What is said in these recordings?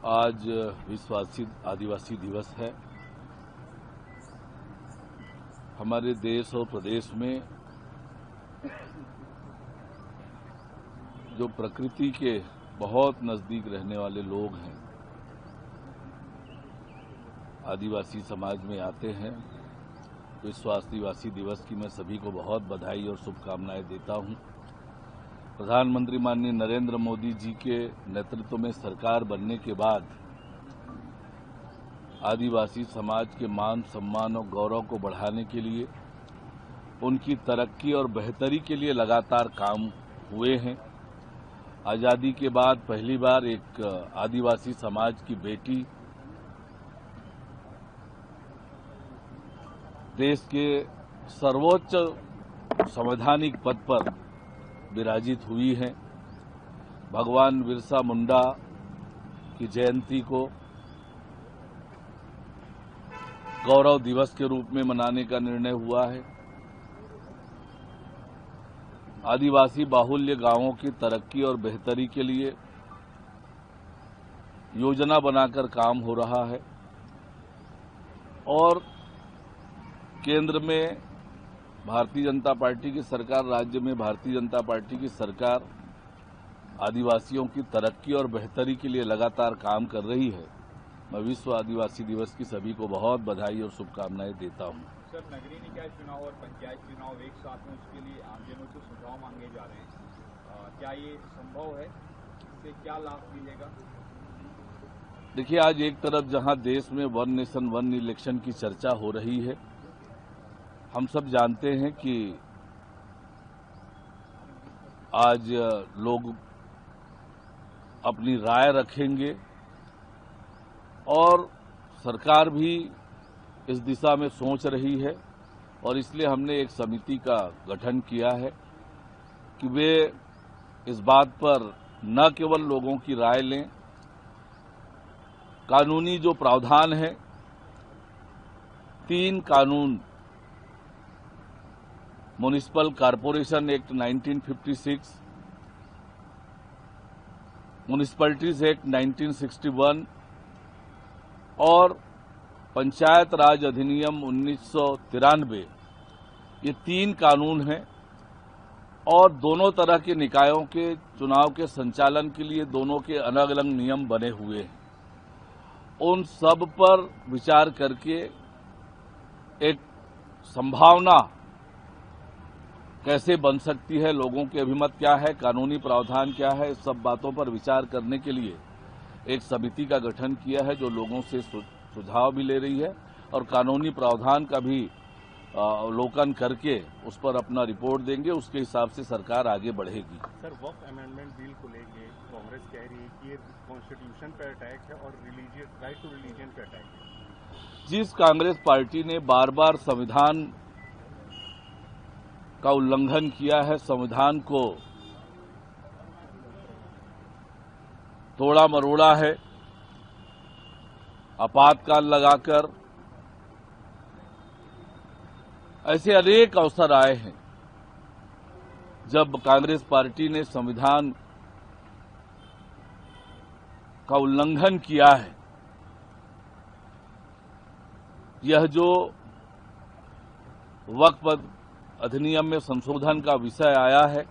आज विश्व आदिवासी दिवस है। हमारे देश और प्रदेश में जो प्रकृति के बहुत नजदीक रहने वाले लोग हैं, आदिवासी समाज में आते हैं। विश्व आदिवासी दिवस की मैं सभी को बहुत बधाई और शुभकामनाएं देता हूं। प्रधानमंत्री माननीय नरेंद्र मोदी जी के नेतृत्व में सरकार बनने के बाद आदिवासी समाज के मान सम्मान और गौरव को बढ़ाने के लिए, उनकी तरक्की और बेहतरी के लिए लगातार काम हुए हैं। आजादी के बाद पहली बार एक आदिवासी समाज की बेटी देश के सर्वोच्च संवैधानिक पद पर विराजित हुई हैं। भगवान बिरसा मुंडा की जयंती को गौरव दिवस के रूप में मनाने का निर्णय हुआ है। आदिवासी बाहुल्य गांवों की तरक्की और बेहतरी के लिए योजना बनाकर काम हो रहा है और केंद्र में भारतीय जनता पार्टी की सरकार, राज्य में भारतीय जनता पार्टी की सरकार आदिवासियों की तरक्की और बेहतरी के लिए लगातार काम कर रही है। मैं विश्व आदिवासी दिवस की सभी को बहुत बधाई और शुभकामनाएं देता हूं। सर, नगरीय निकाय चुनाव और पंचायत चुनाव एक साथ में, उसके लिए आमजनों से सुझाव मांगे जा रहे हैं। क्या ये संभव है? इससे क्या लाभ मिलेगा? देखिए, आज एक तरफ जहां देश में वन नेशन वन इलेक्शन की चर्चा हो रही है, हम सब जानते हैं कि आज लोग अपनी राय रखेंगे और सरकार भी इस दिशा में सोच रही है और इसलिए हमने एक समिति का गठन किया है कि वे इस बात पर न केवल लोगों की राय लें, कानूनी जो प्रावधान है, 3 कानून, municipal corporation act 1956, municipalities act 1961 और पंचायत राज अधिनियम 1993, ये 3 कानून हैं और दोनों तरह के निकायों के चुनाव के संचालन के लिए दोनों के अलग अलग नियम बने हुए हैं। उन सब पर विचार करके एक संभावना कैसे बन सकती है, लोगों के अभिमत क्या है, कानूनी प्रावधान क्या है, इस सब बातों पर विचार करने के लिए एक समिति का गठन किया है जो लोगों से सुझाव भी ले रही है और कानूनी प्रावधान का भी अवलोकन करके उस पर अपना रिपोर्ट देंगे। उसके हिसाब से सरकार आगे बढ़ेगी। सर, वक्फ अमेंडमेंट बिल को लेके कांग्रेस कह रही है कि ये कॉन्स्टिट्यूशन पर अटैक है और राइट टू रिलीजन पर अटैक है। जिस कांग्रेस पार्टी ने बार बार संविधान का उल्लंघन किया है, संविधान को तोड़ा मरोड़ा है, आपातकाल लगाकर, ऐसे अनेक अवसर आए हैं जब कांग्रेस पार्टी ने संविधान का उल्लंघन किया है। यह जो वक्फ अधिनियम में संशोधन का विषय आया है,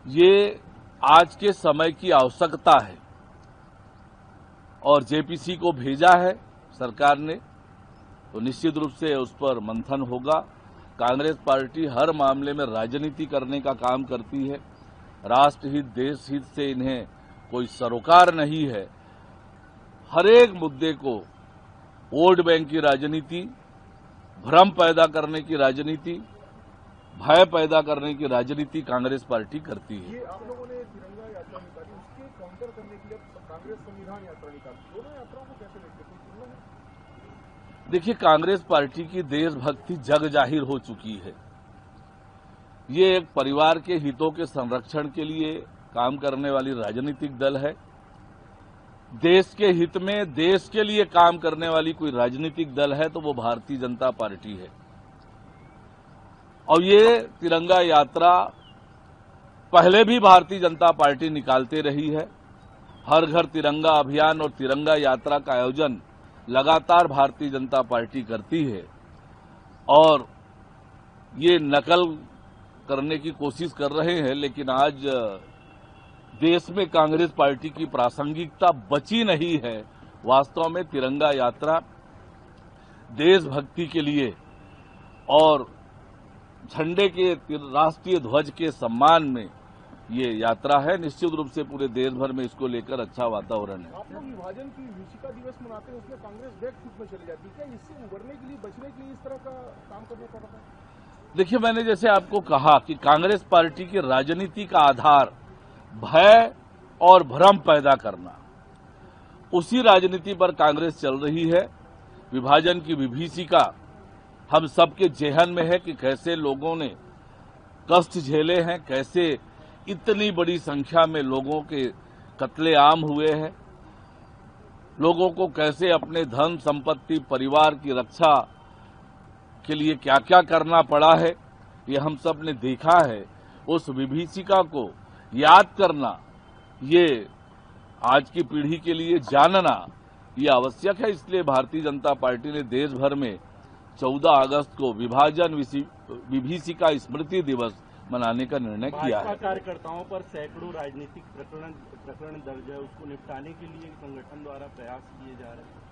ये आज के समय की आवश्यकता है और जेपीसी को भेजा है सरकार ने, तो निश्चित रूप से उस पर मंथन होगा। कांग्रेस पार्टी हर मामले में राजनीति करने का काम करती है। राष्ट्रहित, देश हित से इन्हें कोई सरोकार नहीं है। हर एक मुद्दे को वोट बैंक की राजनीति, भ्रम पैदा करने की राजनीति, भय पैदा करने की राजनीति कांग्रेस पार्टी करती है। ये आप लोगों ने तिरंगा यात्रा निकाली, उसके काउंटर करने के लिए कांग्रेस संविधान यात्रा निकाली, दोनों यात्राओं को कैसे देखते हैं? देखिए, कांग्रेस पार्टी की देशभक्ति जग जाहिर हो चुकी है। ये एक परिवार के हितों के संरक्षण के लिए काम करने वाली राजनीतिक दल है। देश के हित में, देश के लिए काम करने वाली कोई राजनीतिक दल है तो वो भारतीय जनता पार्टी है। और ये तिरंगा यात्रा पहले भी भारतीय जनता पार्टी निकालते रही है। हर घर तिरंगा अभियान और तिरंगा यात्रा का आयोजन लगातार भारतीय जनता पार्टी करती है और ये नकल करने की कोशिश कर रहे हैं, लेकिन आज देश में कांग्रेस पार्टी की प्रासंगिकता बची नहीं है। वास्तव में तिरंगा यात्रा देशभक्ति के लिए और झंडे के राष्ट्रीय ध्वज के सम्मान में ये यात्रा है। निश्चित रूप से पूरे देश भर में इसको लेकर अच्छा वातावरण है। आप लोग विभाजन की विभीषिका दिवस मनाते हैं, उसमें कांग्रेस बैक फुट में चली जाती है, क्या इससे उभरने के लिए, बचने के लिए इस तरह का काम करना पड़ रहा है? देखिए, मैंने जैसे आपको कहा कि कांग्रेस पार्टी की राजनीति का आधार भय और भ्रम पैदा करना, उसी राजनीति पर कांग्रेस चल रही है। विभाजन की विभीषिका हम सबके जेहन में है कि कैसे लोगों ने कष्ट झेले हैं, कैसे इतनी बड़ी संख्या में लोगों के कत्लेआम हुए हैं, लोगों को कैसे अपने धन संपत्ति परिवार की रक्षा के लिए क्या क्या करना पड़ा है, ये हम सब ने देखा है। उस विभीषिका को याद करना, ये आज की पीढ़ी के लिए जानना ये आवश्यक है। इसलिए भारतीय जनता पार्टी ने देश भर में 14 अगस्त को विभाजन विभीषिका स्मृति दिवस मनाने का निर्णय किया है। भाजपा कार्यकर्ताओं पर सैकड़ों राजनीतिक प्रकरण दर्ज है, उसको निपटाने के लिए संगठन द्वारा प्रयास किए जा रहे हैं।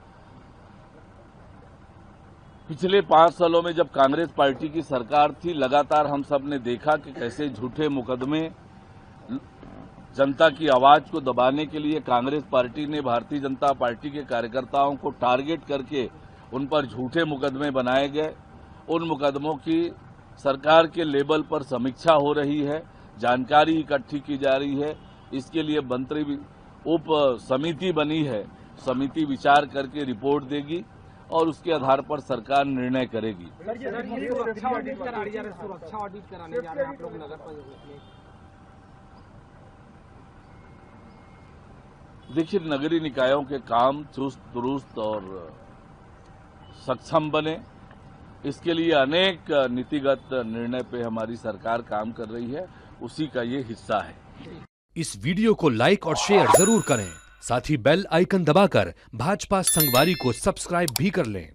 पिछले 5 सालों में जब कांग्रेस पार्टी की सरकार थी, लगातार हम सब ने देखा कि कैसे झूठे मुकदमे, जनता की आवाज को दबाने के लिए कांग्रेस पार्टी ने भारतीय जनता पार्टी के कार्यकर्ताओं को टारगेट करके उन पर झूठे मुकदमे बनाए गए। उन मुकदमों की सरकार के लेवल पर समीक्षा हो रही है, जानकारी इकट्ठी की जा रही है। इसके लिए मंत्री उप समिति बनी है, समिति विचार करके रिपोर्ट देगी और उसके आधार पर सरकार निर्णय करेगी। सुरक्षा ऑडिट कराने जा रहे हैं आप लोग नगर पालिका में। देखिए, नगरीय निकायों के काम चुस्त दुरुस्त और सक्षम बने, इसके लिए अनेक नीतिगत निर्णय पे हमारी सरकार काम कर रही है, उसी का ये हिस्सा है। इस वीडियो को लाइक और शेयर जरूर करें, साथ ही बेल आइकन दबाकर भाजपा संगवारी को सब्सक्राइब भी कर लें।